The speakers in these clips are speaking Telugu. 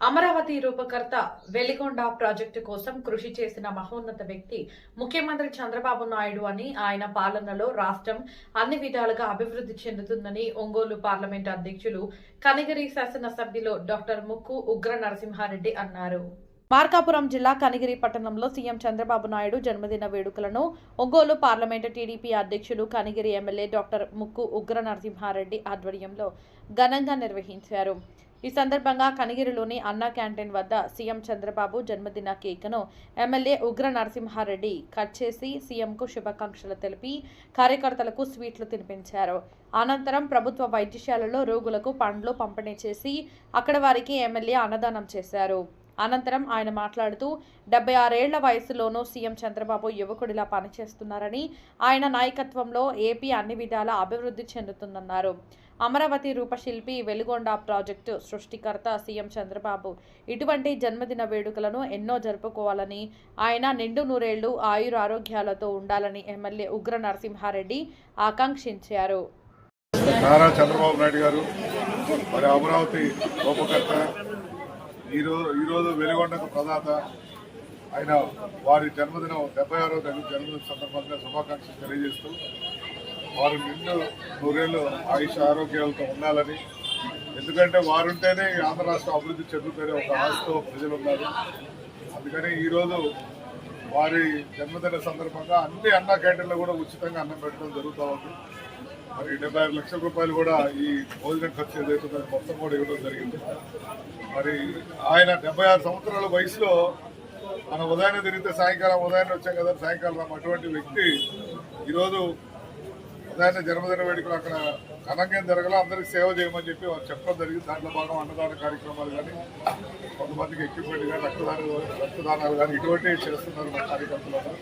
అమరావతి రూపకర్త వెలిగొండ ప్రాజెక్టు కోసం కృషి చేసిన మహోన్నత వ్యక్తి ముఖ్యమంత్రి చంద్రబాబు నాయుడు అని, ఆయన పాలనలో రాష్ట్రం అన్ని విధాలుగా అభివృద్ధి చెందుతుందని ఒంగోలు పార్లమెంటు అధ్యక్షులు కనిగిరి శాసనసభ్యులు డాక్టర్ ముక్కు ఉగ్ర నరసింహారెడ్డి అన్నారు. మార్కాపురం జిల్లా కనిగిరి పట్టణంలో సీఎం చంద్రబాబు నాయుడు జన్మదిన వేడుకలను ఒంగోలు పార్లమెంటు టీడీపీ అధ్యక్షులు కనిగిరి ఎమ్మెల్యే డాక్టర్ ముక్కు ఉగ్ర నరసింహారెడ్డి ఆధ్వర్యంలో ఘనంగా నిర్వహించారు. ఈ సందర్భంగా కనిగిరిలోని అన్నా క్యాంటీన్ వద్ద సీఎం చంద్రబాబు జన్మదిన కేక్ను ఎమ్మెల్యే ఉగ్ర నరసింహారెడ్డి కట్ చేసి సీఎంకు శుభాకాంక్షలు తెలిపి కార్యకర్తలకు స్వీట్లు తినిపించారు. అనంతరం ప్రభుత్వ వైద్యశాలలో రోగులకు పండ్లు పంపిణీ చేసి అక్కడ వారికి ఎమ్మెల్యే అన్నదానం చేశారు. అనంతరం ఆయన మాట్లాడుతూ 76 ఏళ్ల వయసులోనూ సీఎం చంద్రబాబు యువకుడిలా పనిచేస్తున్నారని, ఆయన నాయకత్వంలో ఏపీ అన్ని విధాలా అభివృద్ధి చెందుతుందన్నారు. అమరావతి రూపశిల్పి వెలిగొండ ప్రాజెక్టు సృష్టికర్త సీఎం చంద్రబాబు ఇటువంటి జన్మదిన వేడుకలను ఎన్నో జరుపుకోవాలని, ఆయన నిండు నూరేళ్లు ఆయురారోగ్యాలతో ఉండాలని ఎమ్మెల్యే ఉగ్ర నరసింహారెడ్డి ఆకాంక్షించారు. నారా చంద్రబాబు నాయుడు గారు మరి అమరావతి రూపకర్త, ఈరోజు వెలిగొండకు ప్రదాత ఆయన వారి జన్మదినం 76వ జన్మదిన సందర్భంగా శుభాకాంక్షలు తెలియజేస్తూ వారు నిండు నూరేళ్ళు ఆయుష్ ఆరోగ్యాలతో ఉండాలని, ఎందుకంటే వారుంటేనే ఆంధ్ర రాష్ట్రం అభివృద్ధి చెందుతుందనే ఒక ఆశతో ప్రజలు ఉన్నారు. అందుకని ఈరోజు వారి జన్మదిన సందర్భంగా అన్ని అన్నా క్యాంటీన్లో కూడా ఉచితంగా అన్నం పెట్టడం జరుగుతూ ఉంది. మరి 75 లక్షల రూపాయలు కూడా ఈ భోజనం ఖర్చు ఏదైతే మొత్తం కూడా ఇవ్వడం జరిగింది. మరి ఆయన 76 సంవత్సరాల వయసులో మన ఉదయాన్నే తిరిగితే సాయంకాలం ఉదయాన్నే వచ్చాం కదా, సాయంకాలం అటువంటి వ్యక్తి ఈరోజు ఉదయాన్నే జన్మదిన వేడుకలు అక్కడ ఘనంగా జరగల, అందరికి సేవ చేయమని చెప్పి వారు చెప్పడం జరిగింది. దాంట్లో భాగం అన్నదాన కార్యక్రమాలు కానీ, కొంతమందికి ఎక్విప్మెంట్ కానీ, రక్తదానాలు కానీ ఇటువంటివి చేస్తున్నారు మన కార్యకర్తలు.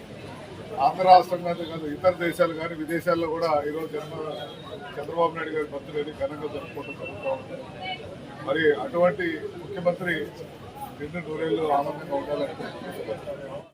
ఆంధ్ర రాష్ట్రం కాదు, ఇతర దేశాలు కానీ విదేశాల్లో కూడా ఈరోజు చంద్రబాబు నాయుడు గారి బర్త్డేని ఘనంగా జరుపుకోవడం జరుగుతూ ఉంది. మరి అటువంటి ముఖ్యమంత్రి నిండు నూరేళ్ళు ఆనందంగా ఉండాలని